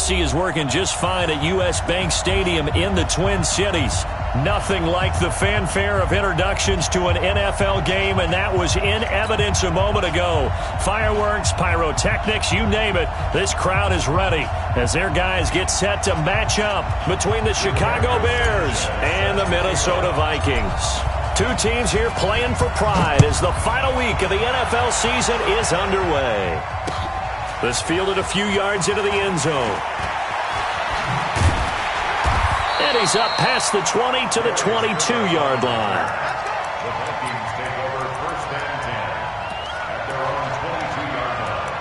AC is working just fine at U.S. Bank Stadium in the Twin Cities. Nothing like the fanfare of introductions to an NFL game, and that was in evidence a moment ago. Fireworks, pyrotechnics, you name it. This crowd is ready as their guys get set to match up between the Chicago Bears and the Minnesota Vikings. Two teams here playing for pride as the final week of the NFL season is underway. This fielded a few yards into the end zone. And he's up past the 20 to the 22-yard line. The Vikings take over first and 10 at their own 22-yard line.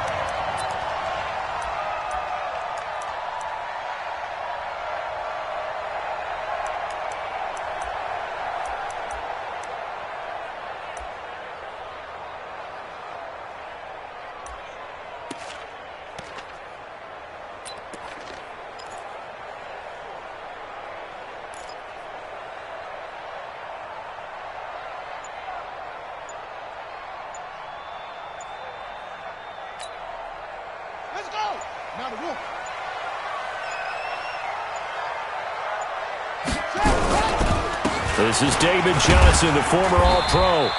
This is David Johnson, the former All-Pro.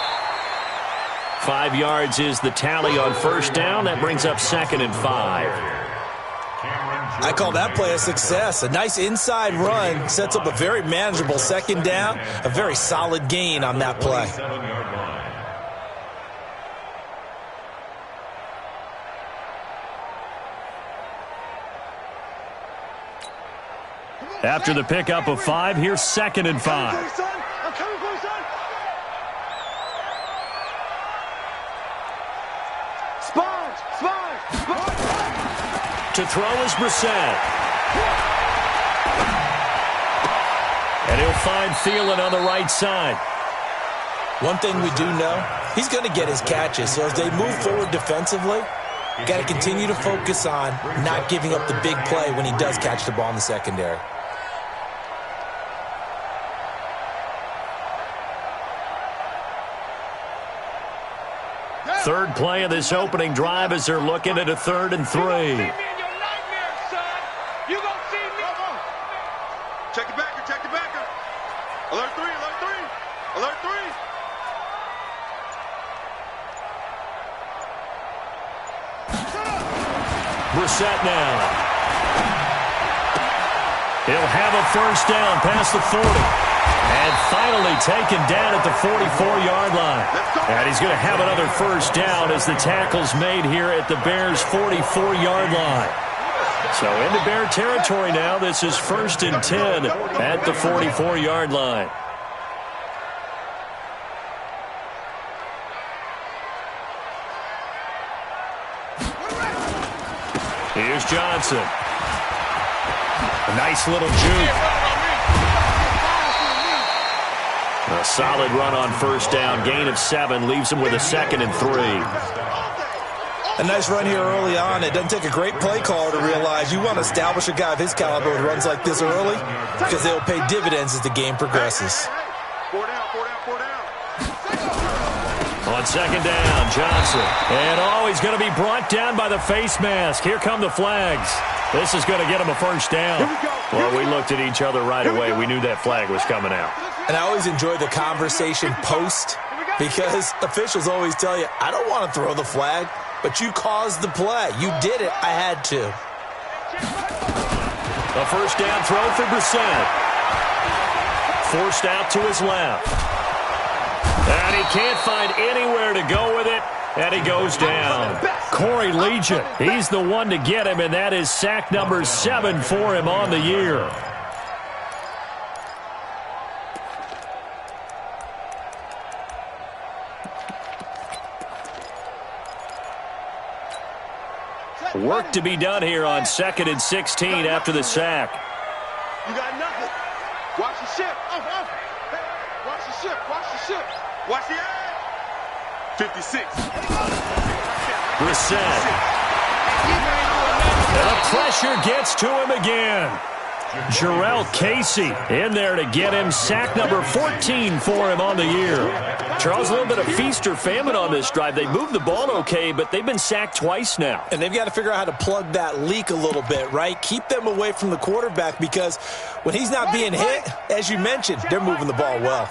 5 yards is the tally on first down. That brings up 2nd and 5. I call that play a success. A nice inside run sets up a very manageable second down. A very solid gain on that play. After the pickup of 5, here's 2nd and 5. To throw is Brissett. And he'll find Thielen on the right side. One thing we do know, he's going to get his catches. So as they move forward defensively, got to continue to focus on not giving up the big play when he does catch the ball in the secondary. Third play of this opening drive as they're looking at a 3rd and 3. Check the backer, check the backer. Alert 3, alert 3, alert 3. Brissett now. He'll have a first down past the 40. And finally taken down at the 44-yard line. And he's going to have another first down as the tackle's made here at the Bears' 44-yard line. So into Bear territory now. This is 1st and 10 at the 44-yard line. Here's Johnson. A nice little juke. A solid run on first down. Gain of 7 leaves him with a 2nd and 3. A nice run here early on. It doesn't take a great play caller to realize you want to establish a guy of his caliber with runs like this early because they'll pay dividends as the game progresses. 4 down, 4 down, 4 down. On 2nd down, Johnson. And he's going to be brought down by the face mask. Here come the flags. This is going to get him a first down. Well, we looked at each other right away. We knew that flag was coming out. And I always enjoy the conversation post because officials always tell you, I don't want to throw the flag, but you caused the play. You did it. I had to. A first down throw for Brissett. Forced out to his left. And he can't find anywhere to go with it. And he goes down. Corey Legion, he's the one to get him, and that is sack number 7 for him on the year. Work to be done here on 2nd and 16 after the sack. You got nothing. Watch the ship. Watch the ship. Watch the ship. Watch the eye. 56. Brissett. And the pressure gets to him again. Jarrell Casey in there to get him sack number 14 for him on the year. Charles, a little bit of feast or famine on this drive. They moved the ball okay, but they've been sacked twice now. And they've got to figure out how to plug that leak a little bit, right? Keep them away from the quarterback because when he's not being hit, as you mentioned, they're moving the ball well.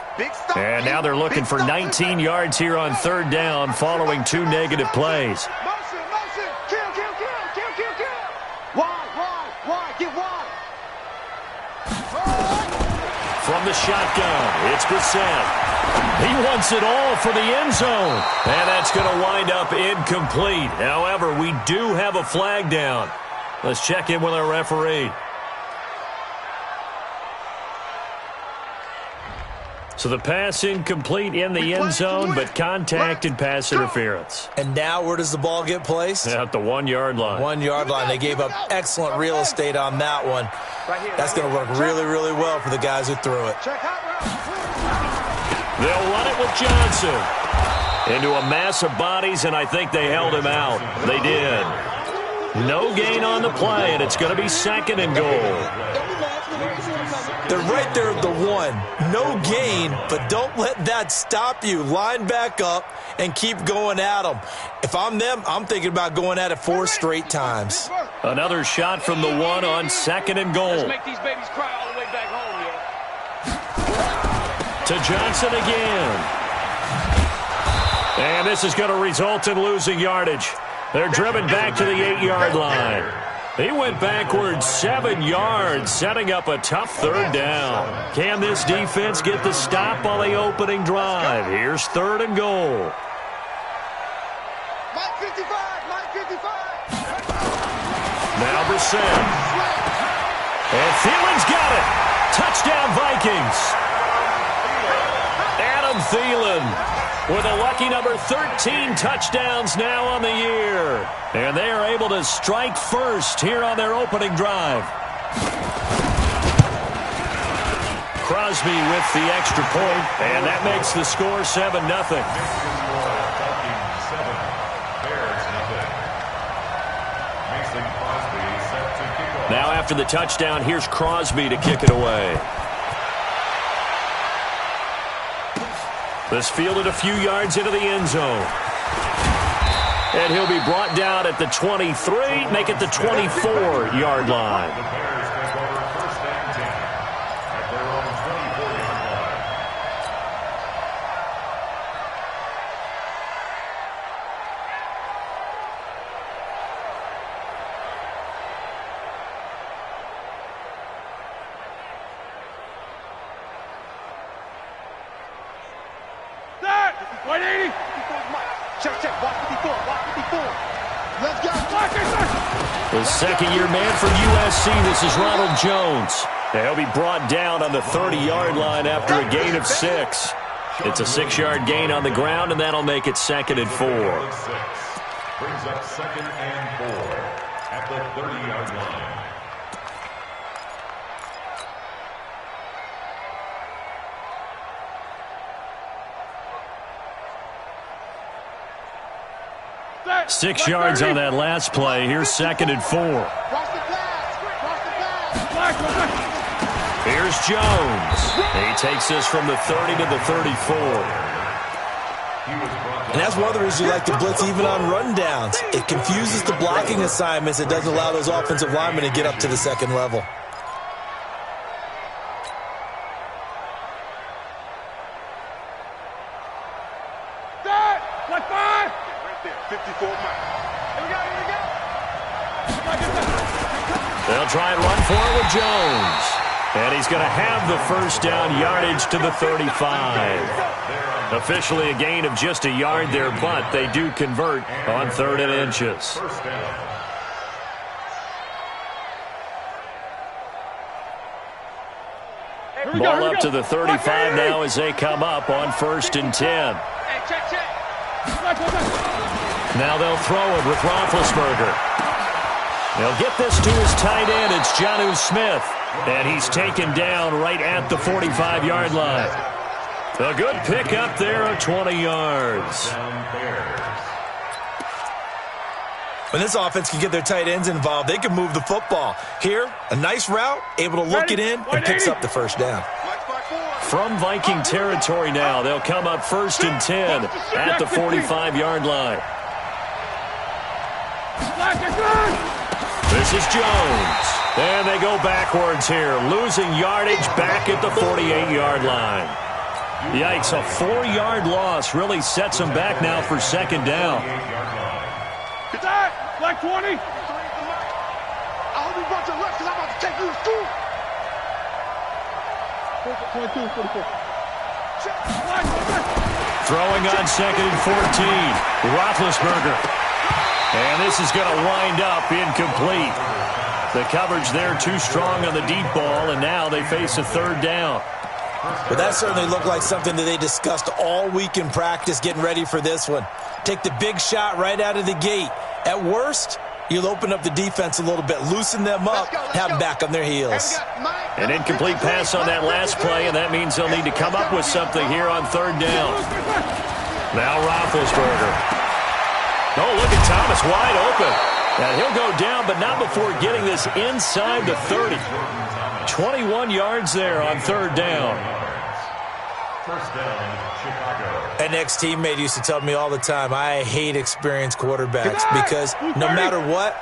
And now they're looking for 19 yards here on third down following 2 negative plays. From the shotgun, it's Brissett. He wants it all for the end zone. And that's going to wind up incomplete. However, we do have a flag down. Let's check in with our referee. So the pass incomplete in the end zone, but contact and pass interference. And now where does the ball get placed? At the 1 yard line. 1 yard line. They gave up excellent real estate on that one. That's going to work really, really well for the guys who threw it. They'll run it with Johnson. Into a mass of bodies, and I think they held him out. They did. No gain on the play, and it's going to be 2nd and goal. They're right there at the 1. No gain, but don't let that stop you. Line back up and keep going at them. If I'm them, I'm thinking about going at it 4 straight times. Another shot from the 1 on 2nd and goal. Let's make these babies cry all the way back home, To Johnson again. And this is going to result in losing yardage. They're driven back to the 8 yard line. He went backwards 7 yards, setting up a tough third down. Can this defense get the stop on the opening drive? Here's 3rd and goal. Mike 55, Mike 55. Now Brissett. And Thielen's got it. Touchdown Vikings. Adam Thielen with a lucky number 13 touchdowns now on the year. And they are able to strike first here on their opening drive. Crosby with the extra point, and that makes the score 7-0. Now after the touchdown, here's Crosby to kick it away. This fielded a few yards into the end zone. And he'll be brought down at the 23, make it the 24 yard line. The Bears take over 1st and 10 at their own 24 yard line. Start! 180! Check, watch 54, watch 54. Let's go. The second-year man for USC, this is Ronald Jones. He'll be brought down on the 30-yard line after a gain of 6. It's a 6-yard gain on the ground, and that'll make it 2nd and 4. Brings up 2nd and 4 at the 30-yard line. Start! 6 yards on that last play. Here's 2nd and 4. Watch the pass. Watch the pass. Here's Jones. He takes this from the 30 to the 34. And that's one of the reasons you like to blitz even on rundowns. It confuses the blocking assignments. It doesn't allow those offensive linemen to get up to the 2nd level. Start! What 5? Right there, 54 Mike. Here we go. They'll try and run for it with Jones. And he's going to have the first down yardage to the 35. Officially a gain of just a yard there, but they do convert on 3rd and inches. First down. Ball up to the 35 now as they come up on 1st and 10. Hey, check. Now they'll throw it with Roethlisberger. They'll get this to his tight end. It's Jonnu Smith. And he's taken down right at the 45-yard line. A good pickup there of 20 yards. When this offense can get their tight ends involved, they can move the football. Here, a nice route, able to look it in, and picks up the first down. From Viking territory now, they'll come up 1st and 10 at the 45-yard line. This is Jones. And they go backwards here, losing yardage back at the 48-yard line. Yikes, a 4-yard loss really sets them back now for 2nd down. Get that! Black 20! I hope you brought your left because I'm about to take you to school. 22, 44. Throwing on 2nd and 14. Roethlisberger. And this is going to wind up incomplete. The coverage there too strong on the deep ball, and now they face a 3rd down. But that certainly looked like something that they discussed all week in practice getting ready for this one. Take the big shot right out of the gate. At worst, you'll open up the defense a little bit, loosen them up, have them back on their heels. An incomplete pass on that last play, and that means they'll need to come up with something here on 3rd down. Now Roethlisberger. Oh, look at Thomas wide open. And he'll go down, but not before getting this inside the 30. 21 yards there on 3rd down. First down, Chicago. An ex-teammate used to tell me all the time, I hate experienced quarterbacks because no matter what,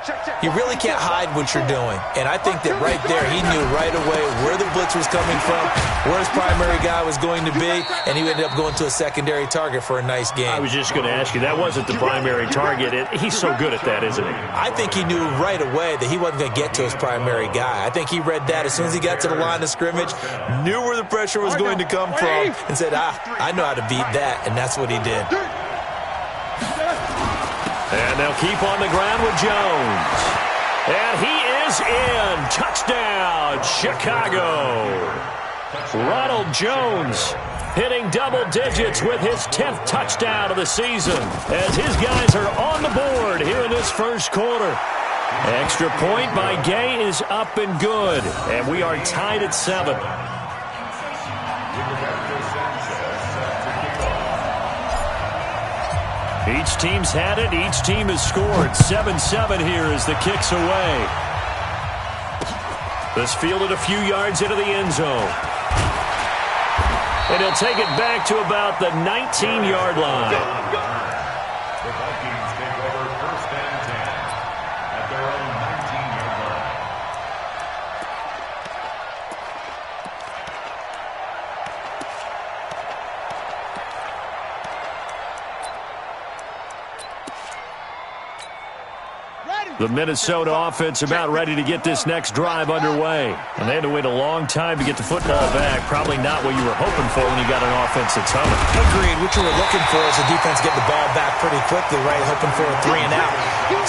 you really can't hide what you're doing. And I think that right there, he knew right away where the blitz was coming from, where his primary guy was going to be, and he ended up going to a secondary target for a nice game. I was just going to ask you, that wasn't the primary target. He's so good at that, isn't he? I think he knew right away that he wasn't going to get to his primary guy. I think he read that as soon as he got to the line of scrimmage, knew where the pressure was going to come from, and said, I know how to beat that. And that's what he did. And they'll keep on the ground with Jones. And he is in. Touchdown, Chicago. Ronald Jones hitting double digits with his 10th touchdown of the season as his guys are on the board here in this first quarter. Extra point by Gay is up and good. And we are tied at 7. Each team's had it. Each team has scored. 7-7 here as the kick's away. This fielded a few yards into the end zone. And he'll take it back to about the 19-yard line. The Vikings take over 1st and 10 at their own 19-yard line. The Minnesota offense about ready to get this next drive underway. And they had to wait a long time to get the football back. Probably not what you were hoping for when you got an offense that's humming. Agreed. What you were looking for is the defense get the ball back pretty quickly, right? Hoping for a 3 and out.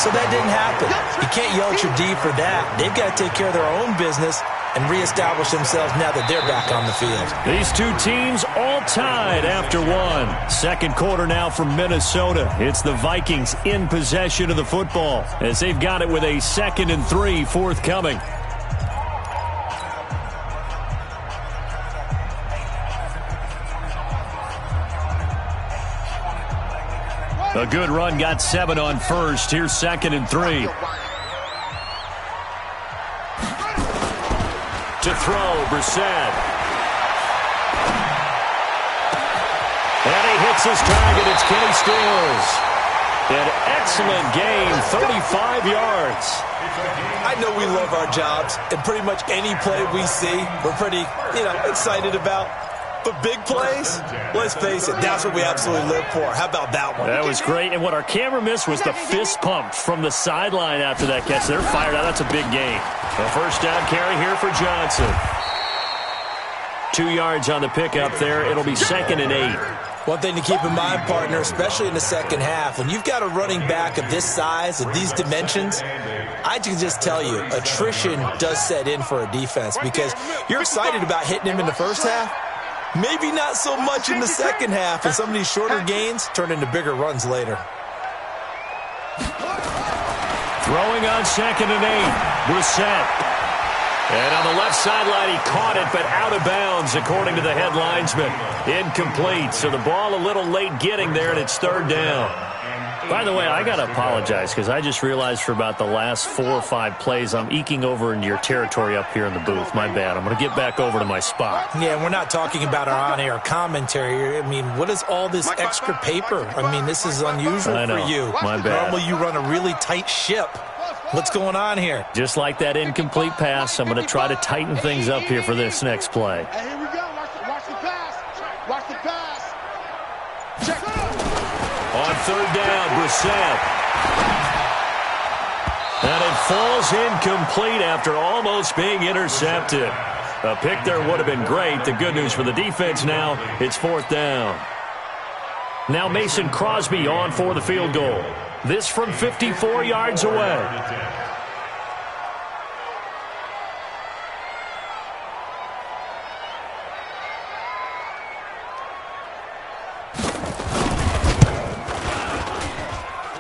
So that didn't happen. You can't yell at your D for that. They've got to take care of their own business and reestablish themselves now that they're back on the field. These two teams all tied after 1. 2nd quarter now from Minnesota. It's the Vikings in possession of the football as they've got it with a 2nd and 3 forthcoming. A good run got 7 on first. Here's 2nd and 3. To throw, Brissett. And he hits his target. It's Kenny Stills. An excellent game, 35 yards. I know we love our jobs, and pretty much any play we see, we're pretty, excited about. But big plays, let's face it, that's what we absolutely live for. How about that one? That was great, and what our camera missed was the fist pump from the sideline after that catch. They're fired out. That's a big game. A first down carry here for Johnson. 2 yards on the pickup there. It'll be 2nd and 8. One thing to keep in mind, partner, especially in the second half, when you've got a running back of this size, of these dimensions, I can just tell you, attrition does set in for a defense because you're excited about hitting him in the first half. Maybe not so much in the second half, and some of these shorter gains turn into bigger runs later. Throwing on 2nd and 8. Brissett. And on the left sideline, he caught it, but out of bounds, according to the head linesman. Incomplete. So the ball a little late getting there, and it's 3rd down. By the way, I got to apologize because I just realized for about the last 4 or 5 plays, I'm eking over into your territory up here in the booth. My bad. I'm going to get back over to my spot. Yeah, we're not talking about our on-air commentary. I mean, what is all this extra paper? I mean, this is unusual for you. My bad. Normally you run a really tight ship. What's going on here? Just like that incomplete pass, I'm going to try to tighten things up here for this next play. Hey, here we go. Watch the pass. Watch the pass. Check. On third down, Brissett. And it falls incomplete after almost being intercepted. A pick there would have been great. The good news for the defense now, it's fourth down. Now Mason Crosby on for the field goal. This from 54 yards away.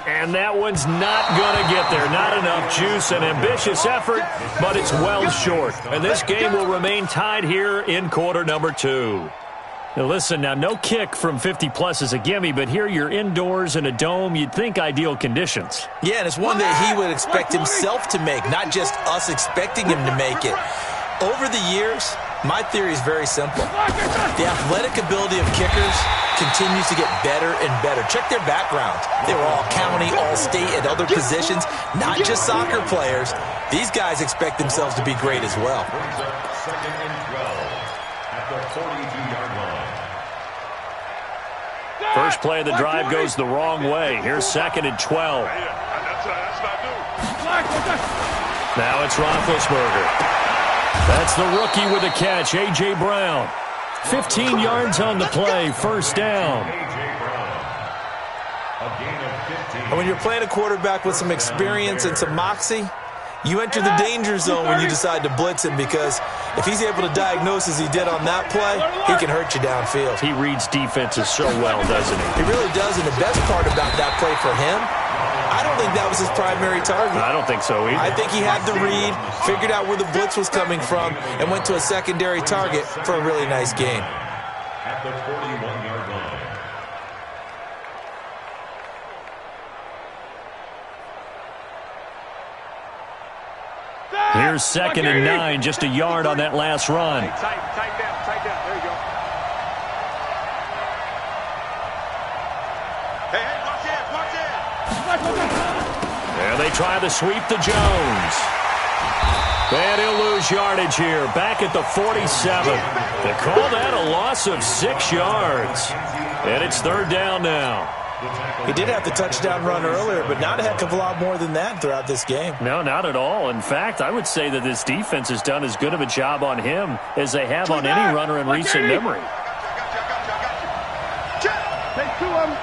And that one's not going to get there. Not enough juice. An ambitious effort, but it's well short. And this game will remain tied here in quarter number 2. Now listen, now no kick from 50-plus is a gimme, but here you're indoors in a dome. You'd think ideal conditions. Yeah, and it's one that he would expect himself to make, not just us expecting him to make it. Over the years, my theory is very simple. The athletic ability of kickers continues to get better and better. Check their background. They were all county, all state, at other positions, not just soccer players. These guys expect themselves to be great as well. Second and 12 at the 42-yard line. First play of the drive goes the wrong way. Here's second and 12. Now it's Roethlisberger. That's the rookie with a catch, A.J. Brown. 15 yards on the play, first down. And when you're playing a quarterback with some experience and some moxie, you enter the danger zone when you decide to blitz him, because if he's able to diagnose as he did on that play, he can hurt you downfield. He reads defenses so well, doesn't he? He really does, and the best part about that play for him, I don't think that was his primary target. I don't think so either. I think he had the read, figured out where the blitz was coming from, and went to a secondary target for a really nice gain. At the 41-yard line. Here's second and 9, just a yard on that last run. Tight down. There you go. Hey, watch it. And they try to sweep to Jones. And he'll lose yardage here, back at the 47. They call that a loss of 6 yards. And it's third down now. He did have the touchdown run earlier, but not a heck of a lot more than that throughout this game. No, not at all. In fact, I would say that this defense has done as good of a job on him as they have on any runner in recent memory. Take 2 of them.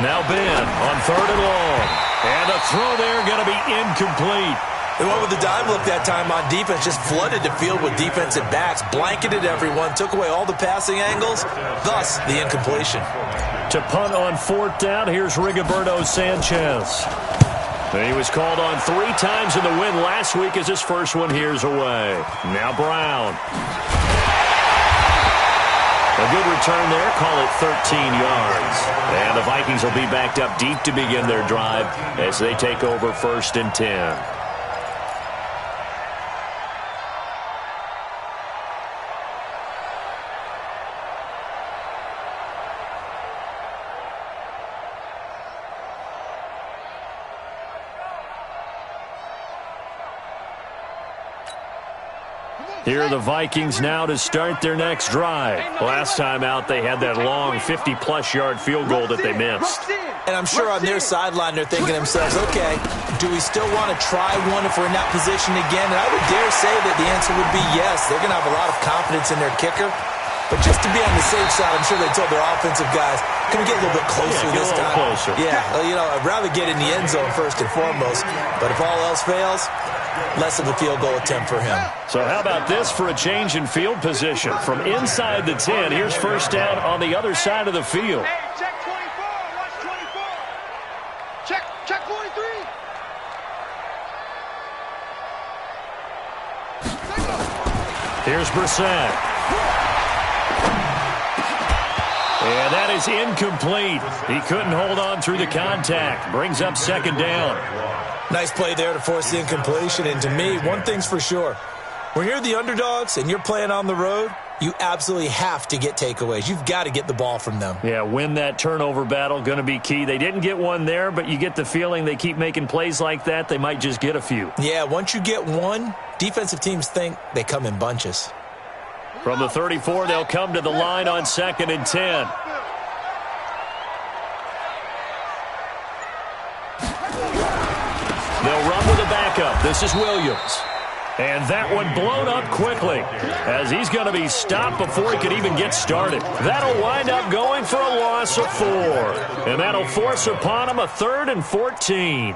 Now Ben on third and long. And a throw there going to be incomplete. They went with the dime look that time on defense, just flooded the field with defensive backs, blanketed everyone, took away all the passing angles, thus the incompletion. To punt on fourth down, here's Rigoberto Sanchez. And he was called on 3 times in the win last week as his first one here's away. Now Brown. A good return there, call it 13 yards. And the Vikings will be backed up deep to begin their drive as they take over first and 10. Here are the Vikings now to start their next drive. Last time out, they had that long 50-plus yard field goal that they missed. And I'm sure on their sideline they're thinking to themselves, okay, do we still want to try one if we're in that position again? And I would dare say that the answer would be yes. They're going to have a lot of confidence in their kicker. But just to be on the safe side, I'm sure they told their offensive guys, can we get a little bit closer this time? Closer. Yeah, you know, I'd rather get in the end zone first and foremost. But if all else fails, less of a field goal attempt for him. So how about this for a change in field position? From inside the 10, here's first down on the other side of the field. Hey, check 24. Watch 24. Check 43. Here's Brissett. And that is incomplete. He couldn't hold on through the contact. Brings up second down. Nice play there to force the incompletion. And to me, one thing's for sure. When you're the underdogs and you're playing on the road, you absolutely have to get takeaways. You've got to get the ball from them. Yeah, win that turnover battle, going to be key. They didn't get one there, but you get the feeling they keep making plays like that, they might just get a few. Yeah, once you get one, defensive teams think they come in bunches. From the 34, they'll come to the line on 2nd and 10. They'll run with a backup. This is Williams. And that one blown up quickly as he's going to be stopped before he could even get started. That'll wind up going for a loss of 4. And that'll force upon him a 3rd and 14.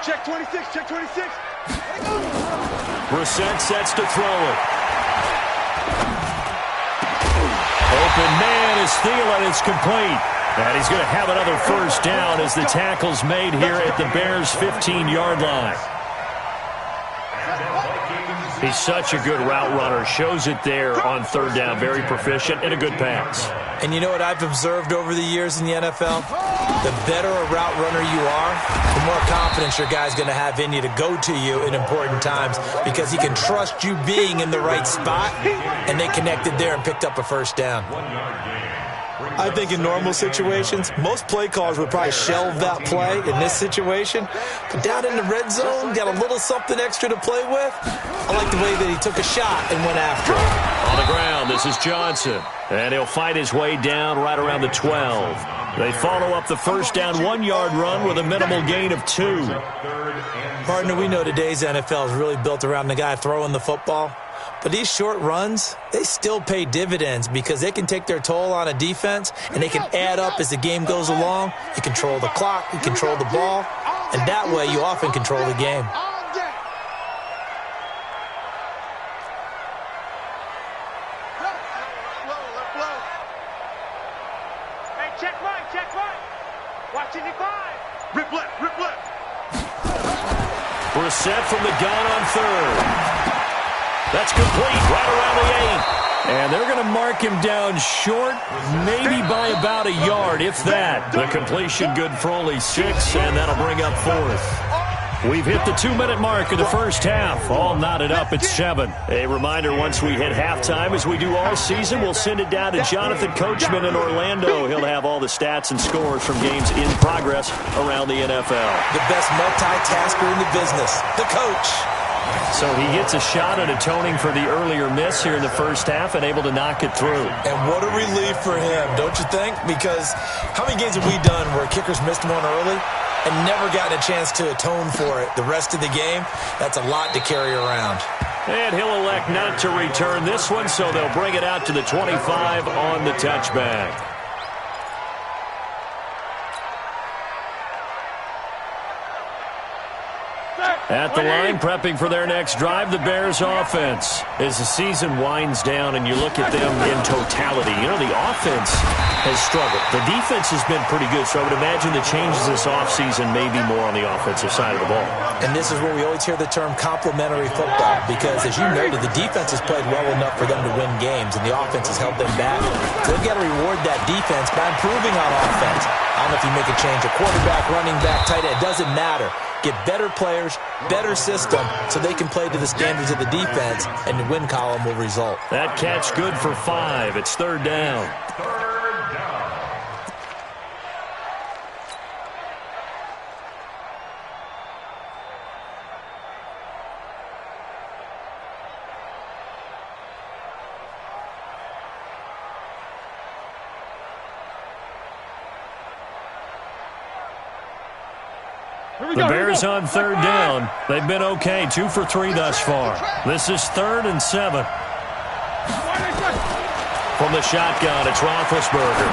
Check 26, check 26. Brissett sets to throw it. Open man is Thielen. It's complete. And he's going to have another first down as the tackle's made here at the Bears' 15-yard line. He's such a good route runner. Shows it there on 3rd down. Very proficient and a good pass. And you know what I've observed over the years in the NFL? The better a route runner you are, the more confidence your guy's going to have in you to go to you in important times because he can trust you being in the right spot, and they connected there and picked up a first down. I think in normal situations, most play callers would probably shelve that play in this situation. But down in the red zone, got a little something extra to play with. I like the way that he took a shot and went after it. On the ground, this is Johnson. And he'll fight his way down right around the 12. They follow up the first down 1-yard run with a minimal gain of 2. Partner, we know today's NFL is really built around the guy throwing the football. But these short runs, they still pay dividends because they can take their toll on a defense and they can add up as the game goes along. You control the clock, you control the ball, and that way you often control the game. Hey, check right. Watching the 5. Rip left. Brissett from the gun on 3rd. That's complete right around the 8. And they're going to mark him down short, maybe by about a yard, if that. The completion good for only 6, and that'll bring up 4th. We've hit the 2-minute mark of the first half. All knotted up at 7. A reminder, once we hit halftime, as we do all season, we'll send it down to Jonathan Coachman in Orlando. He'll have all the stats and scores from games in progress around the NFL. The best multitasker in the business, the coach. So he gets a shot at atoning for the earlier miss here in the first half and able to knock it through. And what a relief for him, don't you think? Because how many games have we done where kickers missed one early and never gotten a chance to atone for it the rest of the game? That's a lot to carry around. And he'll elect not to return this one, so they'll bring it out to the 25 on the touchback. At the line, prepping for their next drive, the Bears offense. As the season winds down and you look at them in totality, you know, the offense has struggled. The defense has been pretty good, so I would imagine the changes this offseason may be more on the offensive side of the ball. And this is where we always hear the term complementary football, because as you noted, the defense has played well enough for them to win games, and the offense has held them back. So they've got to reward that defense by improving on offense. I don't know if you make a change, a quarterback, running back, tight end, it doesn't matter. Get better players, better system, so they can play to the standards of the defense, and the win column will result. That catch good for 5. It's 3rd down. The Bears on 3rd down. They've been okay, 2 for 3 thus far. This is 3rd and 7. From the shotgun, it's Roethlisberger.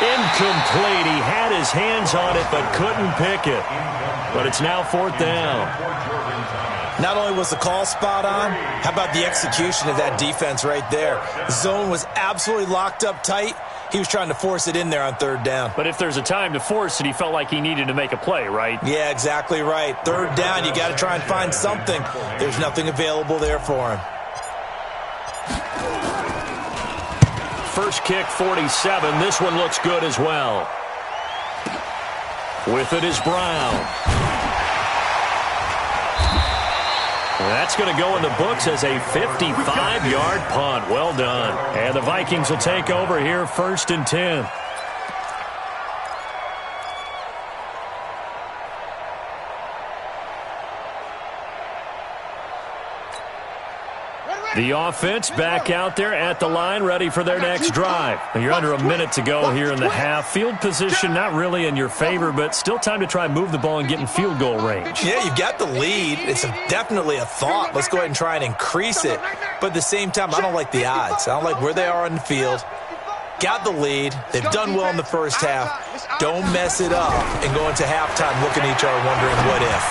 Incomplete. He had his hands on it but couldn't pick it. But it's now 4th down. Not only was the call spot on, how about the execution of that defense right there? The zone was absolutely locked up tight. He was trying to force it in there on 3rd down. But if there's a time to force it, he felt like he needed to make a play, right? Yeah, exactly right. 3rd down, you got to try and find something. There's nothing available there for him. First kick, 47. This one looks good as well. With it is Brown. That's going to go in the books as a 55-yard punt. Well done. And the Vikings will take over here, 1st and 10. The offense back out there at the line, ready for their next drive. You're under a minute to go here in the half. Field position not really in your favor, but still time to try and move the ball and get in field goal range. Yeah, you've got the lead. It's definitely a thought. Let's go ahead and try and increase it. But at the same time, I don't like the odds. I don't like where they are on the field. Got the lead. They've done well in the first half. Don't mess it up and go into halftime looking at each other wondering what if.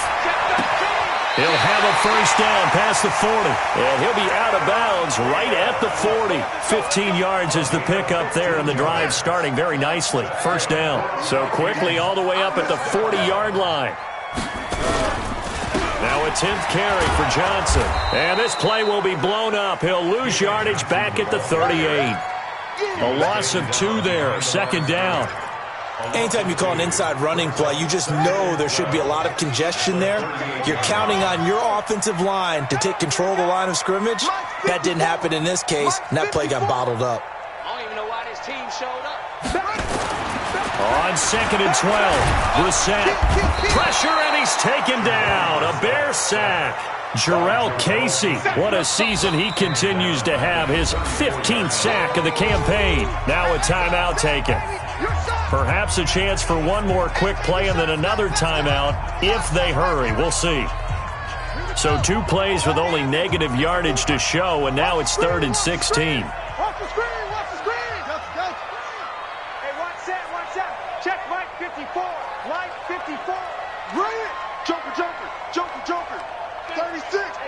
He'll have a first down past the 40. And he'll be out of bounds right at the 40. 15 yards is the pickup there, and the drive starting very nicely. First down. So quickly all the way up at the 40-yard line. Now a 10th carry for Johnson. And this play will be blown up. He'll lose yardage back at the 38. A loss of 2 there. 2nd down. Anytime you call an inside running play, you just know there should be a lot of congestion there. You're counting on your offensive line to take control of the line of scrimmage. That didn't happen in this case, and that play got bottled up. I don't even know why this team showed up. On 2nd and 12, Brissett. Pressure, and he's taken down. A Bear sack. Jarrell Casey, what a season he continues to have. His 15th sack of the campaign. Now a timeout taken. Perhaps a chance for one more quick play and then another timeout if they hurry. We'll see. So 2 plays with only negative yardage to show, and now it's 3rd and 16. Watch the screen, watch the screen. Go. Hey, watch that. Check Mike 54. Mike 54. Bring it. Joker.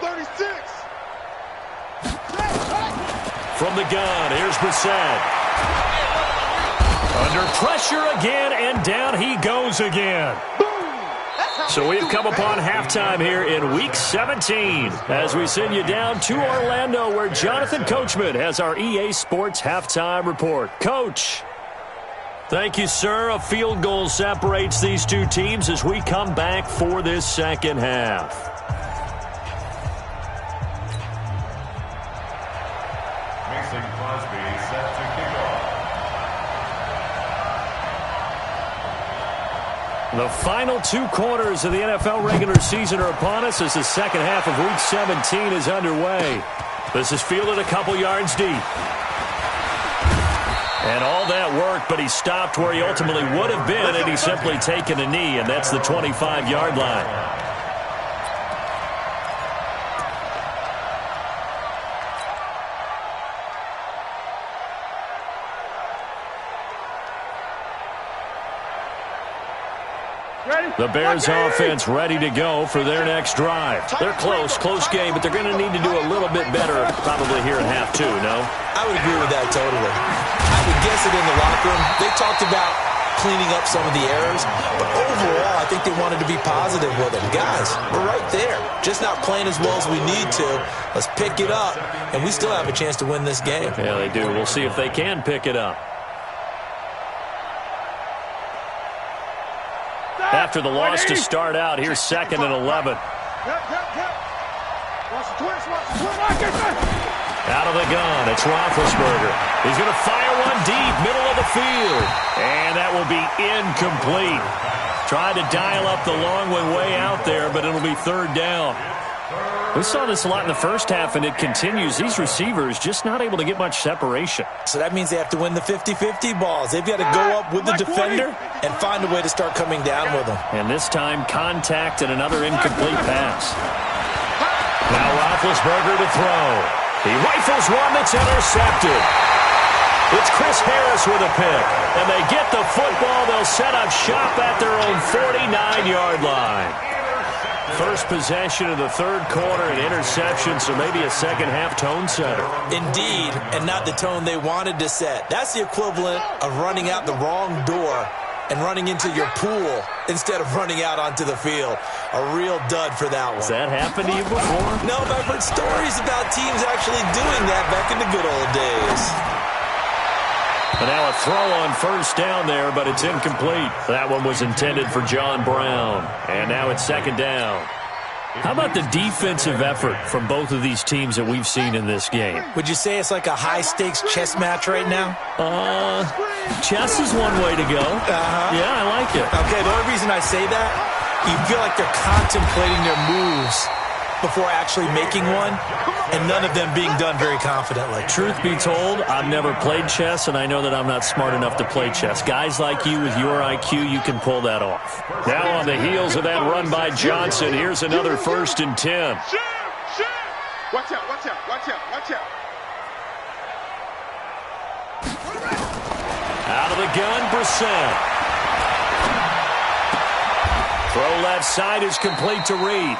36. From the gun, here's Brissett. Under pressure again, and down he goes again. So we've come upon halftime here in Week 17 as we send you down to Orlando, where Jonathan Coachman has our EA Sports Halftime Report. Coach. Thank you, sir. A field goal separates these two teams as we come back for this second half. Mason Crosby set to kick off. The final 2 quarters of the NFL regular season are upon us as the second half of Week 17 is underway. This is fielded a couple yards deep. And all that work, but he stopped where he ultimately would have been had he simply taken a knee, and that's the 25-yard line. The Bears offense ready to go for their next drive. They're close game, but they're going to need to do a little bit better probably here in half 2, no? I would agree with that totally. I would guess it in the locker room. They talked about cleaning up some of the errors, but overall, I think they wanted to be positive with them. Guys, we're right there. Just not playing as well as we need to. Let's pick it up, and we still have a chance to win this game. Yeah, they do. We'll see if they can pick it up. After the loss to start out, here's 2nd and 11. Watch the twist. Out of the gun, it's Roethlisberger. He's going to fire one deep, middle of the field. And that will be incomplete. Tried to dial up the long one way out there, but it'll be 3rd down. We saw this a lot in the first half, and it continues. These receivers just not able to get much separation. So that means they have to win the 50-50 balls. They've got to go up with the defender and find a way to start coming down with them. And this time, contact and another incomplete pass. Now Roethlisberger to throw. He rifles one that's intercepted. It's Chris Harris with a pick. And they get the football. They'll set up shop at their own 49-yard line. First possession of the third quarter, an interception, so maybe a second-half tone setter. Indeed, and not the tone they wanted to set. That's the equivalent of running out the wrong door and running into your pool instead of running out onto the field. A real dud for that one. Has that happened to you before? No, but I've heard stories about teams actually doing that back in the good old days. And now a throw on first down there, but it's incomplete. That one was intended for John Brown. And now it's second down. How about the defensive effort from both of these teams that we've seen in this game? Would you say it's like a high-stakes chess match right now? Chess is one way to go. Yeah, I like it. Okay, the only reason I say that, you feel like they're contemplating their moves before actually making one, and none of them being done very confidently. Truth be told, I've never played chess, and I know that I'm not smart enough to play chess. Guys like you with your IQ, you can pull that off. Now on the heels of that run by Johnson, here's another 1st and 10. Watch out, watch out, watch out, watch out. Out of the gun, Brissett. Throw left side is complete to Reed.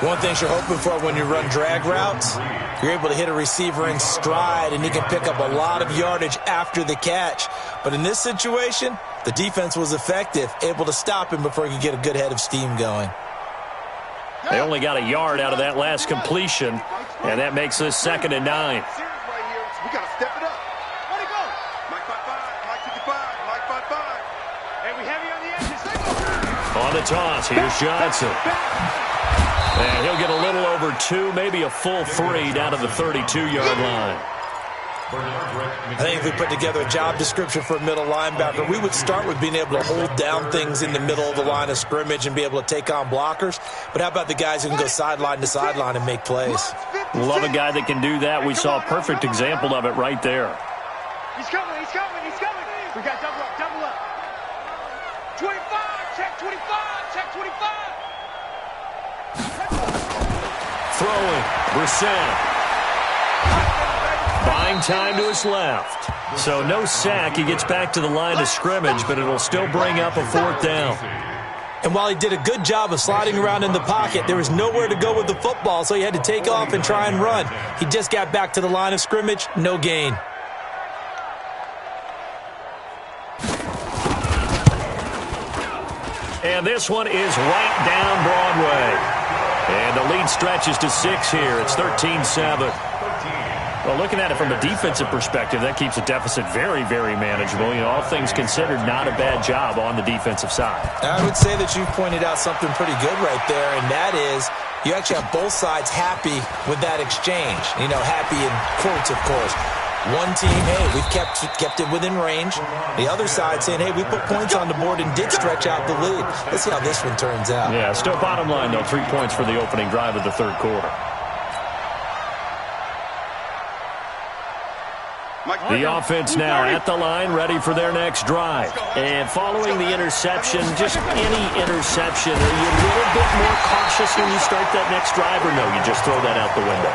One thing you're hoping for when you run drag routes, you're able to hit a receiver in stride, and he can pick up a lot of yardage after the catch. But in this situation, the defense was effective, able to stop him before he could get a good head of steam going. They only got a yard out of that last completion, and that makes this 2nd and 9. We got to step it up. Where'd he go? Mike 5-5, Mike 55, Mike 5-5. Hey, we heavy on the edges. On the toss, here's Johnson. And he'll get a little over 2, maybe a full 3 down to the 32-yard line. I think if we put together a job description for a middle linebacker, we would start with being able to hold down things in the middle of the line of scrimmage and be able to take on blockers. But how about the guys who can go sideline to sideline and make plays? Love a guy that can do that. We saw a perfect example of it right there. He's coming, he's coming, he's coming. We got double up, double up. 25, check 25, check 25. Throwing, Brissett. Buying time to his left. So no sack. He gets back to the line of scrimmage, but it'll still bring up a 4th down. And while he did a good job of sliding around in the pocket, there was nowhere to go with the football, so he had to take off and try and run. He just got back to the line of scrimmage, no gain. And this one is right down Broadway. And the lead stretches to 6 here. It's 13-7. Well, looking at it from a defensive perspective, that keeps the deficit very, very manageable. You know, all things considered, not a bad job on the defensive side. I would say that you've pointed out something pretty good right there, and that is you actually have both sides happy with that exchange. You know, happy in quotes, of course. One team, hey, we've kept it within range. The other side saying, hey, we put points on the board and did stretch out the lead. Let's see how this one turns out. Yeah, still bottom line, though, 3 points for the opening drive of the third quarter. The offense now at the line, ready for their next drive. And following the interception, just any interception, are you a little bit more cautious when you start that next drive, or no, you just throw that out the window?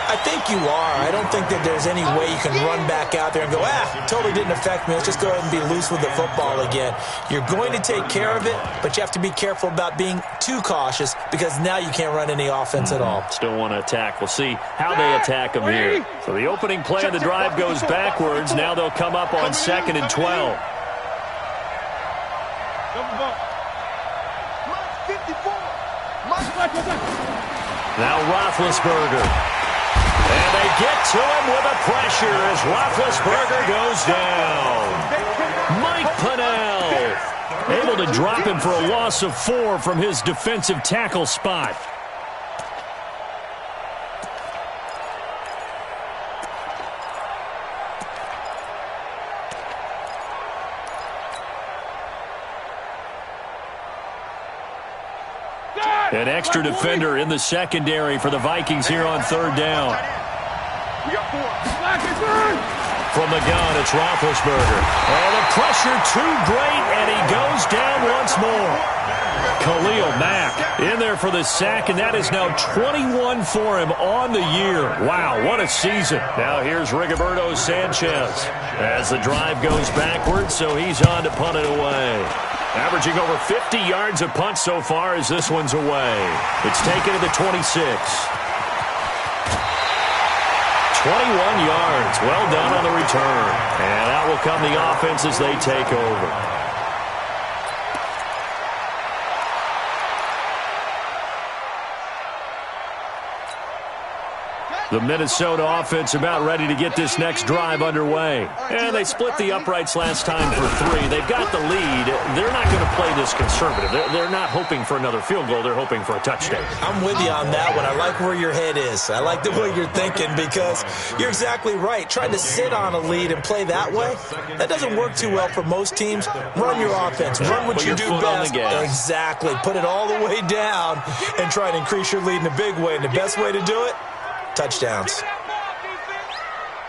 I think you are. I don't think that there's any way you can run back out there and go, totally didn't affect me. Let's just go ahead and be loose with the football again. You're going to take care of it, but you have to be careful about being too cautious because now you can't run any offense at all. Still want to attack. We'll see how they attack them here. So the opening play of the drive goes backwards. Now they'll come up on 2nd and 12. Now Roethlisberger. And they get to him with a pressure as Roethlisberger goes down. Mike Pennell able to drop him for a loss of 4 from his defensive tackle spot. An extra defender in the secondary for the Vikings here on 3rd down. We got 4. From the gun, it's Roethlisberger. And the pressure too great, and he goes down once more. Khalil Mack in there for the sack, and that is now 21 for him on the year. Wow, what a season. Now here's Rigoberto Sanchez as the drive goes backwards, so he's on to punt it away. Averaging over 50 yards a punt so far as this one's away. It's taken to the 26. 21 yards. Well done on the return. And out will come the offense as they take over. The Minnesota offense about ready to get this next drive underway. And they split the uprights last time for 3. They've got the lead. They're not going to play this conservative. They're not hoping for another field goal. They're hoping for a touchdown. I'm with you on that one. I like where your head is. I like the way you're thinking because you're exactly right. Trying to sit on a lead and play that way, that doesn't work too well for most teams. Run your offense. Run what you do best. Exactly. Put it all the way down and try to increase your lead in a big way. And the best way to do it, touchdowns.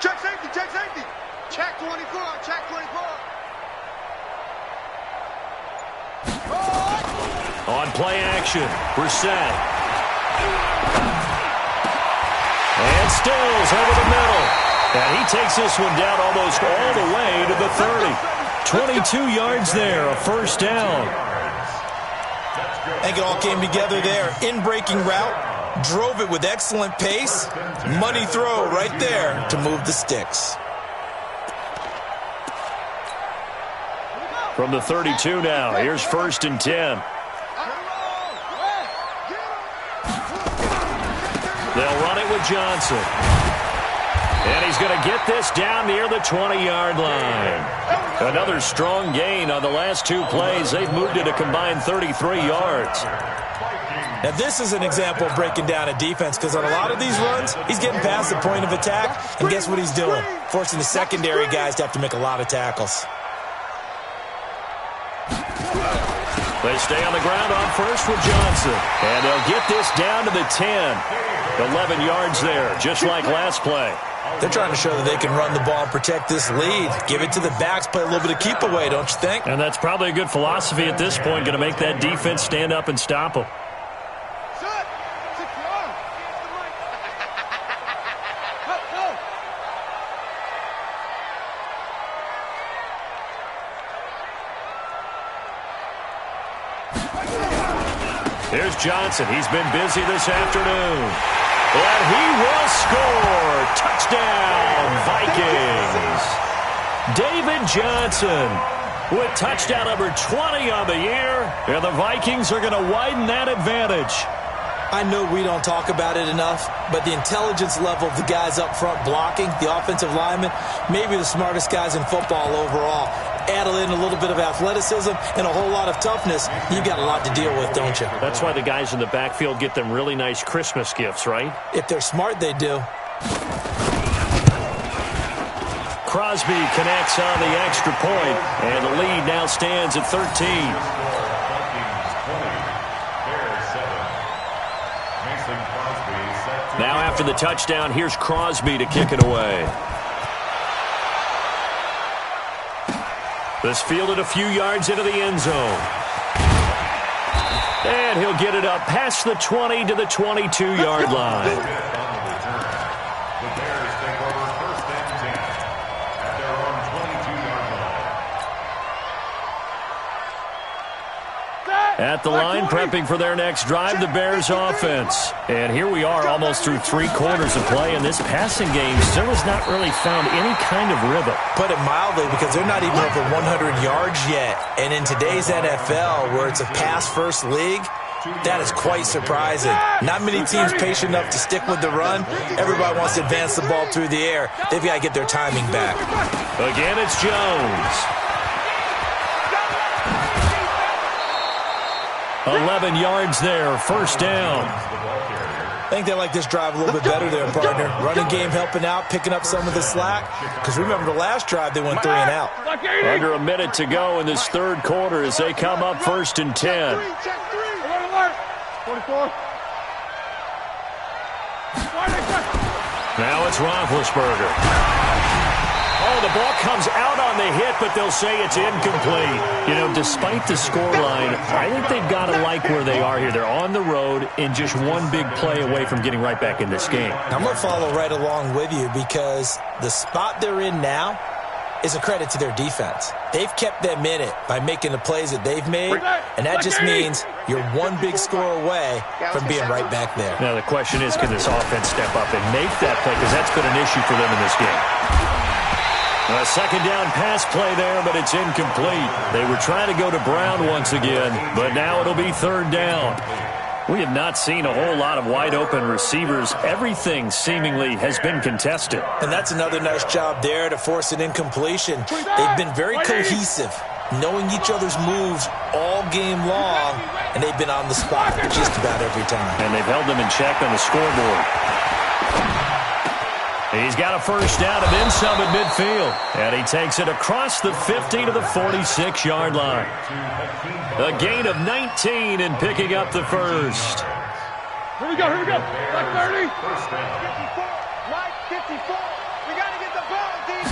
Check safety, check safety. Check 24, check 24. On play action, Brissett. And Stills over the middle. And he takes this one down almost all the way to the 30. 22 yards there, a first down. I think it all came together there. In-breaking route. Drove it with excellent pace. Money throw right there to move the sticks. From the 32 now, here's 1st and 10. They'll run it with Johnson. And he's going to get this down near the 20-yard line. Another strong gain on the last 2 plays. They've moved it a combined 33 yards. Now, this is an example of breaking down a defense because on a lot of these runs, he's getting past the point of attack, and guess what he's doing? Forcing the secondary guys to have to make a lot of tackles. They stay on the ground on first with Johnson, and they'll get this down to the 10. 11 yards there, just like last play. They're trying to show that they can run the ball and protect this lead. Give it to the backs, play a little bit of keep away, don't you think? And that's probably a good philosophy at this point, going to make that defense stand up and stop them. Here's Johnson. He's been busy this afternoon. And he will score. Touchdown, Vikings. David Johnson with touchdown number 20 on the year. And the Vikings are going to widen that advantage. I know we don't talk about it enough, but the intelligence level of the guys up front blocking, the offensive linemen, maybe the smartest guys in football overall. Add in a little bit of athleticism and a whole lot of toughness, you've got a lot to deal with, don't you? That's why the guys in the backfield get them really nice Christmas gifts, right? If they're smart, they do. Crosby connects on the extra point, and the lead now stands at 13. Now after the touchdown, here's Crosby to kick it away. This fielded a few yards into the end zone. And he'll get it up past the 20 to the 22-yard line. At the line, prepping for their next drive, the Bears offense. And here we are almost through 3 quarters of play, and this passing game still has not really found any kind of rhythm. Put it mildly, because they're not even over 100 yards yet. And in today's NFL, where it's a pass-first league, that is quite surprising. Not many teams patient enough to stick with the run. Everybody wants to advance the ball through the air. They've got to get their timing back. Again, it's Jones. 11 yards there, first down. I think they like this drive a little bit better there, partner. Running game helping out, picking up some of the slack. Because remember, the last drive, they went 3 and out. Under a minute to go in this third quarter as they come up 1st and 10. 24. Now it's Roethlisberger. Oh, the ball comes out on the hit, but they'll say it's incomplete. You know, despite the scoreline, I think they've got to like where they are here. They're on the road and just one big play away from getting right back in this game. I'm going to follow right along with you because the spot they're in now is a credit to their defense. They've kept them in it by making the plays that they've made, and that just means you're one big score away from being right back there. Now, the question is, can this offense step up and make that play? Because that's been an issue for them in this game. A second down pass play there, but it's incomplete. They were trying to go to Brown once again, but now it'll be third down. We have not seen a whole lot of wide-open receivers. Everything seemingly has been contested. And that's another nice job there to force an incompletion. They've been very cohesive, knowing each other's moves all game long, and they've been on the spot just about every time. And they've held them in check on the scoreboard. He's got a first down and then some at midfield. And he takes it across the 50 to the 46-yard line. A gain of 19 and picking up the first. Here we go. Like 30. 54. Like 54. We got to get the ball, D.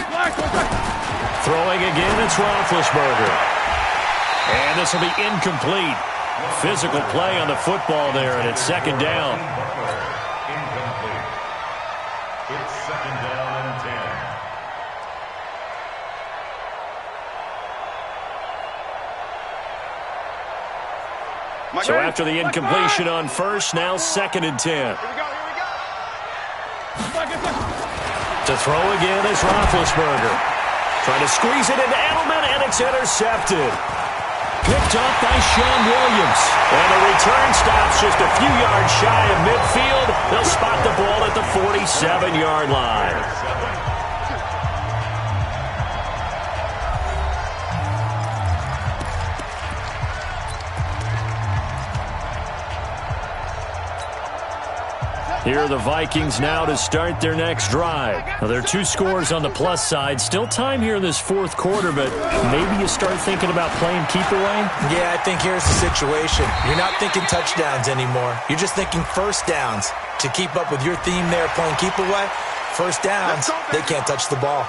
Throwing again, it's Roethlisberger. And this will be incomplete. Physical play on the football there, and it's second down. It's second down and 10. So after the incompletion on first, now second and 10. Here we go. To throw again is Roethlisberger. Trying to squeeze it into Edelman, and it's intercepted. Picked up by Sean Williams. And the return stops just a few yards shy of midfield. They'll spot the ball at the 47-yard line. Here are the Vikings now to start their next drive. Now, there are two scores on the plus side. Still time here in this fourth quarter, but maybe you start thinking about playing keep away? Yeah, I think here's the situation. You're not thinking touchdowns anymore. You're just thinking first downs. To keep up with your theme there, playing keep away, first downs, they can't touch the ball.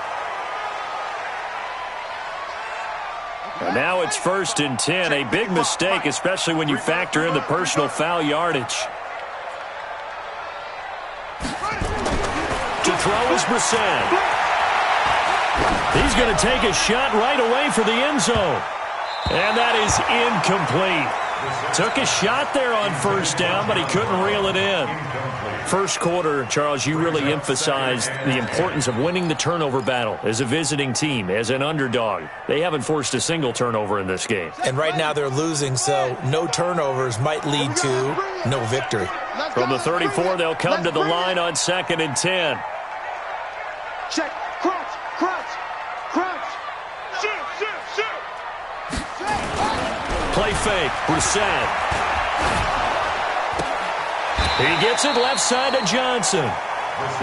And now it's first and 10. A big mistake, especially when you factor in the personal foul yardage. To throw is Brissett. He's going to take a shot right away for the end zone. And that is incomplete. Took a shot there on first down, but he couldn't reel it in. First quarter, Charles, you really emphasized the importance of winning the turnover battle as a visiting team, as an underdog. They haven't forced a single turnover in this game. And right now they're losing, so no turnovers might lead to no victory. From the 34, they'll come to the line on second and 10. Check. Crunch. Shoot. Play fake. Brissett. He gets it left side to Johnson.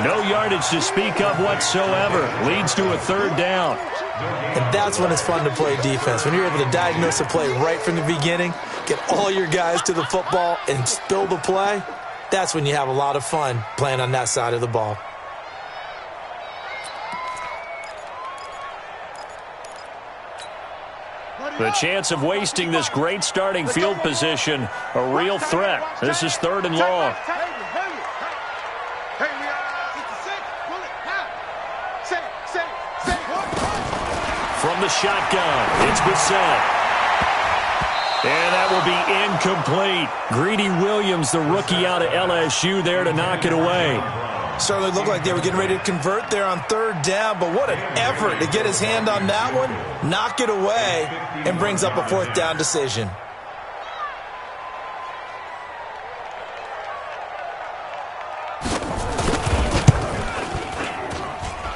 No yardage to speak of whatsoever. Leads to a third down. And that's when it's fun to play defense. When you're able to diagnose a play right from the beginning, get all your guys to the football and spill the play, that's when you have a lot of fun playing on that side of the ball. The chance of wasting this great starting field position, a real threat. This is third and long. From the shotgun, it's Brissett. And that will be incomplete. Greedy Williams, the rookie out of LSU, there to knock it away. Certainly looked like they were getting ready to convert there on third down, but what an effort to get his hand on that one, knock it away, and brings up a fourth down decision.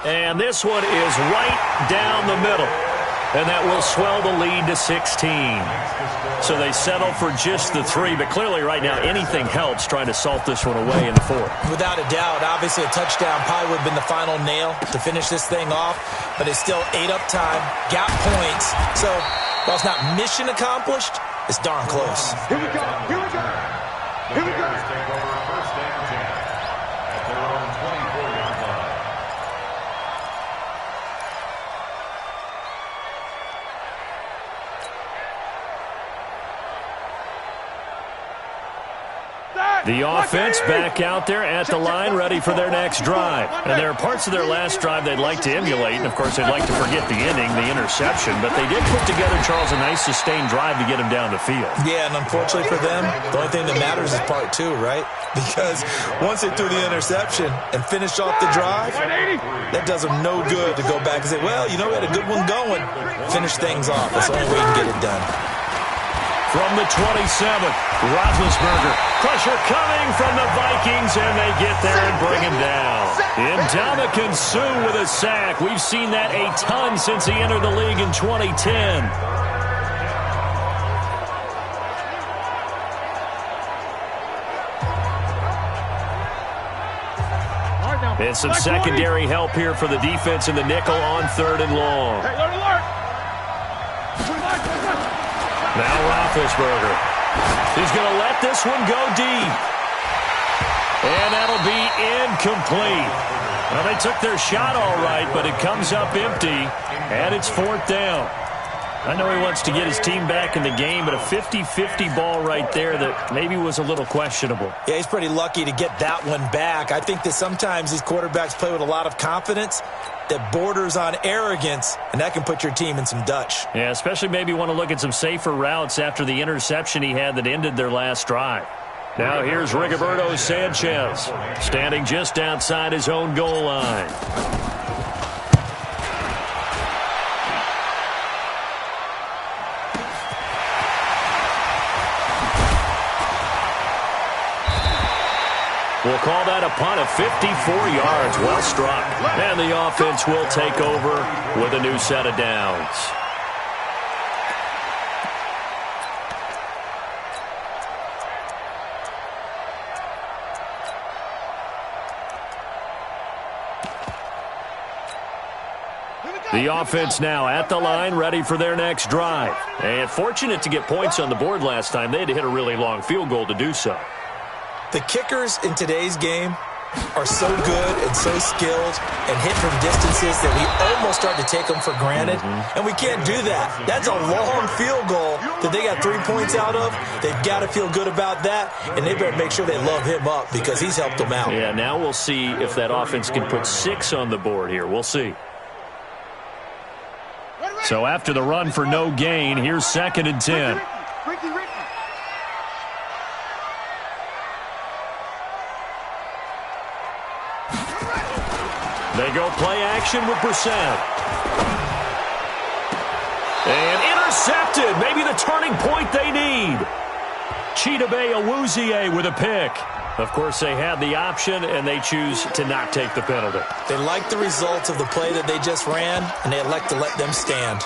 And this one is right down the middle. And that will swell the lead to 16. So they settle for just the 3, but clearly right now anything helps trying to salt this one away in the 4th. Without a doubt, obviously a touchdown probably would have been the final nail to finish this thing off, but it's still 8 up time, got points. So while it's not mission accomplished, it's darn close. Here we go. Take over first and 10 at their own 24-yard line. The offense back out there at the line, ready for their next drive. And there are parts of their last drive they'd like to emulate. And, of course, they'd like to forget the ending, the interception. But they did put together, Charles, a nice sustained drive to get him down the field. Yeah, and unfortunately for them, the only thing that matters is part two, right? Because once they threw the interception and finished off the drive, that does them no good to go back and say, well, you know, we had a good one going. Finish things off. That's the only way you can get it done. From the 27th, Roethlisberger. Pressure coming from the Vikings, and they get there and bring him down. Ndamukong Suh with a sack. We've seen that a ton since he entered the league in 2010. And some secondary help here for the defense in the nickel on 3rd and long. Now Roethlisberger. He's going to let this one go deep. And that'll be incomplete. Well, they took their shot all right, but it comes up empty, and it's 4th down. I know he wants to get his team back in the game, but a 50-50 ball right there that maybe was a little questionable. Yeah, he's pretty lucky to get that one back. I think that sometimes these quarterbacks play with a lot of confidence that borders on arrogance, and that can put your team in some Dutch. Yeah, especially maybe want to look at some safer routes after the interception he had that ended their last drive. Now here's Rigoberto Sanchez, standing just outside his own goal line. We'll call that a punt of 54 yards. Well struck. And the offense will take over with a new set of downs. The offense now at the line, ready for their next drive. And fortunate to get points on the board last time. They had to hit a really long field goal to do so. The kickers in today's game are so good and so skilled and hit from distances that we almost start to take them for granted. And we can't do that. That's a long field goal that they got 3 points out of. They've got to feel good about that, and they better make sure they love him up because he's helped them out. Yeah, now we'll see if that offense can put 6 on the board here. We'll see. So after the run for no gain, here's 2nd and 10. They go play action with Brissett. And intercepted. Maybe the turning point they need. Chidobe Awuzie with a pick. Of course, they had the option, and they choose to not take the penalty. They like the results of the play that they just ran, and they elect to let them stand.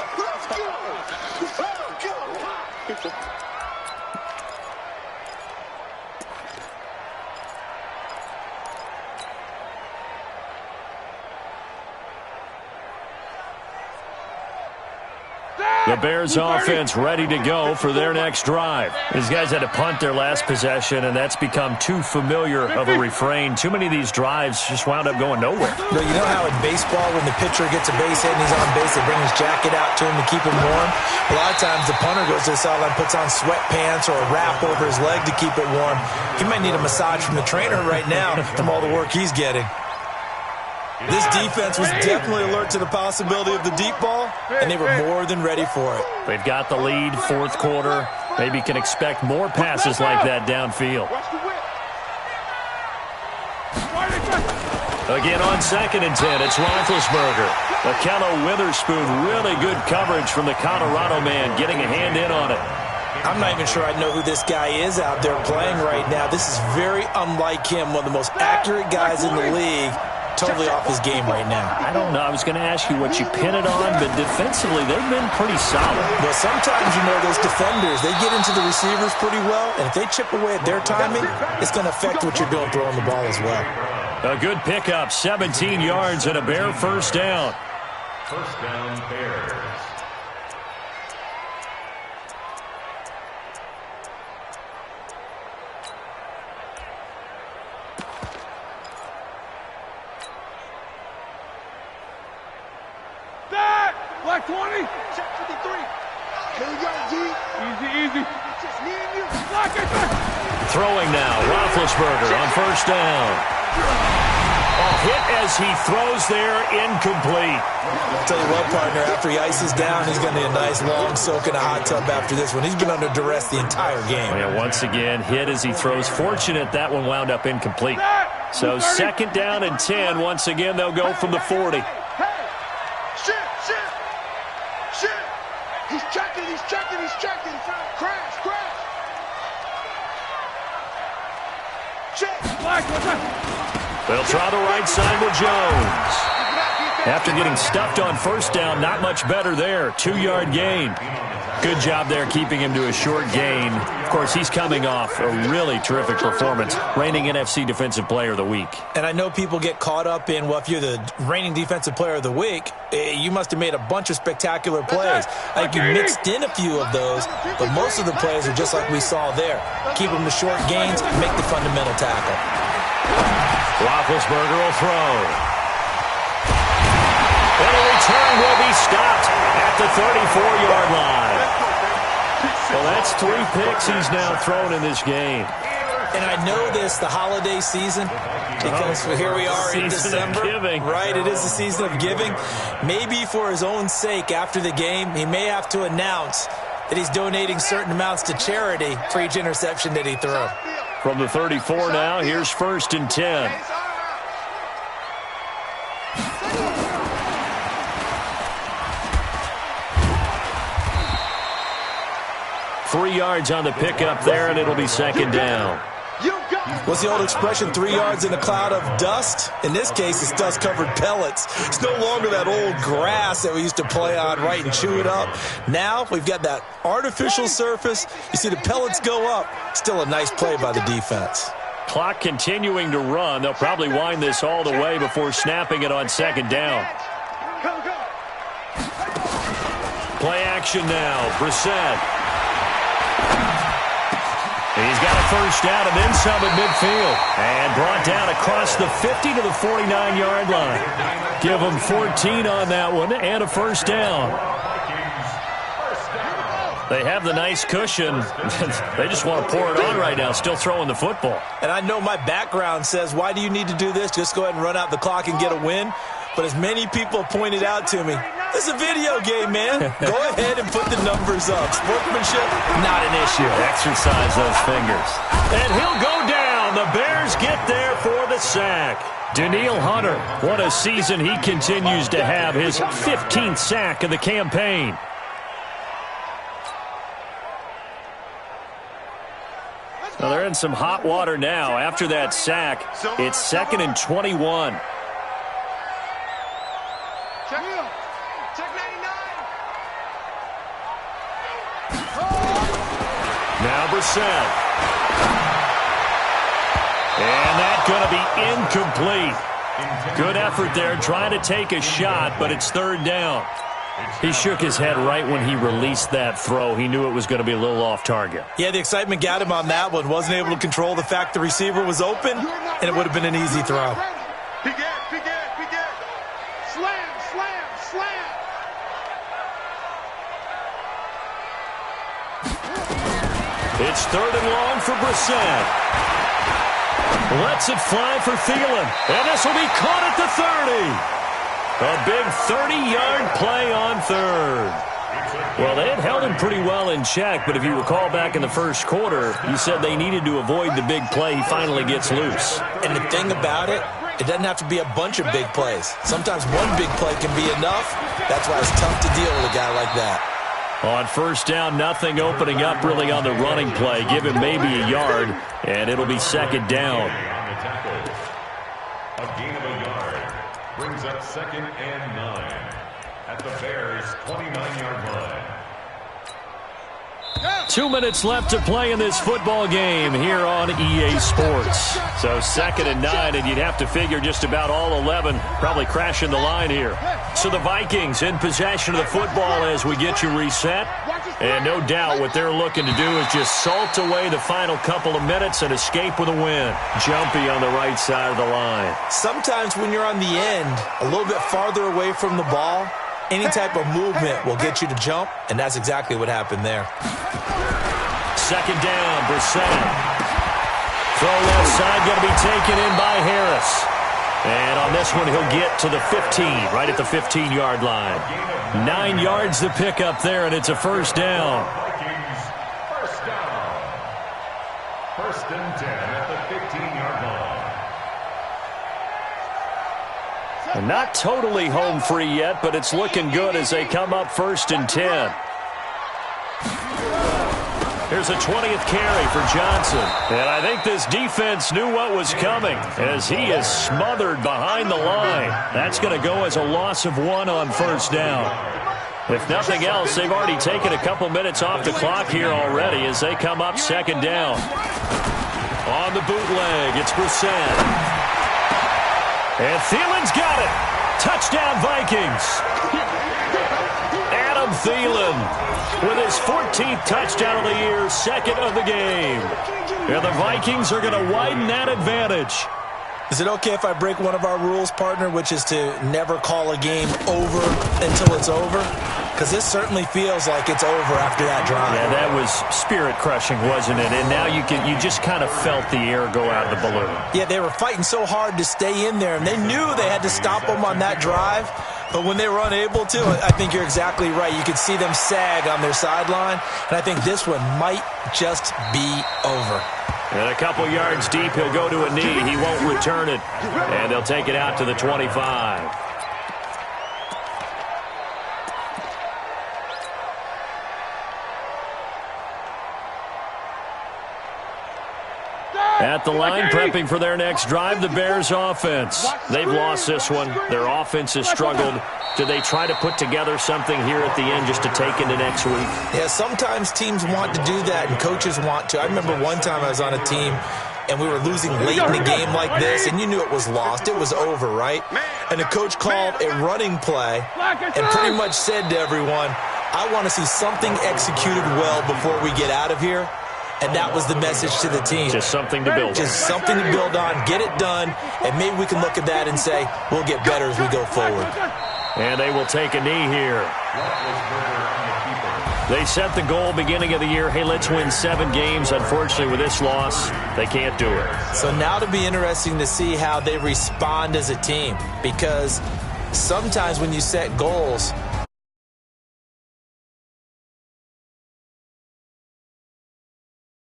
The Bears offense ready to go for their next drive. These guys had to punt their last possession, and that's become too familiar of a refrain. Too many of these drives just wound up going nowhere. But you know how in baseball, when the pitcher gets a base hit and he's on base, they bring his jacket out to him to keep him warm? A lot of times the punter goes to the sideline, puts on sweatpants or a wrap over his leg to keep it warm. He might need a massage from the trainer right now from all the work he's getting. This defense was definitely alert to the possibility of the deep ball, and they were more than ready for it. They've got the lead, 4th quarter. Maybe can expect more passes like that downfield. Again on 2nd and 10, it's Roethlisberger. Akello Witherspoon, really good coverage from the Colorado man, getting a hand in on it. I'm not even sure I know who this guy is out there playing right now. This is very unlike him, one of the most accurate guys in the league. Totally off his game right now. I don't know. I was going to ask you what you pin it on, but defensively, they've been pretty solid. Well, sometimes, you know, those defenders, they get into the receivers pretty well, and if they chip away at their timing, it's going to affect what you're doing throwing the ball as well. A good pickup, 17 yards and a Bear first down. First down, Bears. Black 20. Check 53. Here we go, G. Easy, easy. Just me and you. Black it. throwing now. Roethlisberger on first down. Hit as he throws there, incomplete. I'll tell you what, partner, after he ices down, he's going to need a nice long soak in a hot tub after this one. He's been under duress the entire game. Yeah, once again, hit as he throws. Fortunate that one wound up incomplete. So second down and 10. Once again, they'll go from the 40. Hey! Shit! He's checking! Crash! Shit! They'll try the right side with Jones. After getting stuffed on first down, not much better there. 2-yard gain. Good job there keeping him to a short gain. Of course, he's coming off a really terrific performance, reigning NFC Defensive Player of the Week. And I know people get caught up in, well, if you're the reigning Defensive Player of the Week, you must have made a bunch of spectacular plays. I think you mixed in a few of those, but most of the plays are just like we saw there. Keep them to short gains, make the fundamental tackle. Roethlisberger will throw. And a return will be stopped at the 34-yard line. Well, that's 3 picks he's now thrown in this game. And I know this, the holiday season, because here we are in December. Season of giving. Right, it is the season of giving. Maybe for his own sake after the game, he may have to announce that he's donating certain amounts to charity for each interception that he threw. From the 34 now, here's first and 10. Three yards on the pickup there, and it'll be second down. What's the old expression, 3 yards in a cloud of dust? In this case, it's dust-covered pellets. It's no longer that old grass that we used to play on, right, and chew it up. Now we've got that artificial surface. You see the pellets go up. Still a nice play by the defense. Clock continuing to run. They'll probably wind this all the way before snapping it on second down. Play action now. Brissett. He's got a first down and then some at midfield. And brought down across the 50 to the 49-yard line. Give them 14 on that one and a first down. They have the nice cushion. They just want to pour it on right now, still throwing the football. And I know my background says, why do you need to do this? Just go ahead and run out the clock and get a win. But as many people pointed out to me, this is a video game, man. Go ahead and put the numbers up. Sportsmanship, not an issue. Exercise those fingers. And he'll go down. The Bears get there for the sack. Danielle Hunter, what a season he continues to have. His 15th sack of the campaign. Well, they're in some hot water now. After that sack, it's 2nd and 21. Now Brissett. And that's going to be incomplete. Good effort there, trying to take a shot, but it's third down. He shook his head right when he released that throw. He knew it was going to be a little off target. Yeah, the excitement got him on that one. Wasn't able to control the fact the receiver was open, and it would have been an easy throw. Big Ed. Slam. It's third and long for Brissett. Lets it fly for Thielen. And this will be caught at the 30. A big 30-yard play on third. Well, they had held him pretty well in check, but if you recall back in the first quarter, you said they needed to avoid the big play. He finally gets loose. And the thing about it, it doesn't have to be a bunch of big plays. Sometimes one big play can be enough. That's why it's tough to deal with a guy like that. On first down, nothing opening up really on the running play. Give him maybe a yard, and it'll be second down. A gain of a yard brings up 2nd and 9 at the Bears' 29-yard line. 2 minutes left to play in this football game here on EA Sports. So 2nd and 9, and you'd have to figure just about all 11 probably crashing the line here. So the Vikings in possession of the football as we get you reset. And no doubt what they're looking to do is just salt away the final couple of minutes and escape with a win. Jumpy on the right side of the line. Sometimes when you're on the end, a little bit farther away from the ball, any type of movement will get you to jump, and that's exactly what happened there. Second down, Brissett. throw left side going to be taken in by Harris. And on this one, he'll get to the 15, right at the 15-yard line. 9 yards to pick up there, and it's a first down. First down. First and 10 at the 15-yard line. And not totally home free yet, but it's looking good as they come up first and 10. Here's a 20th carry for Johnson. And I think this defense knew what was coming as he is smothered behind the line. That's going to go as a loss of 1 on first down. If nothing else, they've already taken a couple minutes off the clock here already as they come up second down. On the bootleg, it's Brissett. And Thielen's got it. Touchdown, Vikings. Adam Thielen with his 14th touchdown of the year, second of the game. And the Vikings are going to widen that advantage. Is it okay if I break one of our rules, partner, which is to never call a game over until it's over? Because this certainly feels like it's over after that drive. Yeah, that was spirit-crushing, wasn't it? And now you just kind of felt the air go out of the balloon. Yeah, they were fighting so hard to stay in there, and they knew they had to stop them on that drive. But when they were unable to, I think you're exactly right. You could see them sag on their sideline, and I think this one might just be over. And a couple yards deep, he'll go to a knee. He won't return it, and they'll take it out to the 25. At the line, prepping for their next drive, the Bears offense. They've lost this one. Their offense has struggled. Do they try to put together something here at the end just to take into next week? Yeah, sometimes teams want to do that and coaches want to. I remember one time I was on a team and we were losing late in a game like this, and you knew it was lost. It was over, right? And the coach called a running play and pretty much said to everyone, I want to see something executed well before we get out of here. And that was the message to the team. Just something to build on. Just something to build on, get it done, and maybe we can look at that and say, we'll get better as we go forward. And they will take a knee here. They set the goal beginning of the year, hey, let's win 7 games. Unfortunately, with this loss, they can't do it. So now to be interesting to see how they respond as a team, because sometimes when you set goals,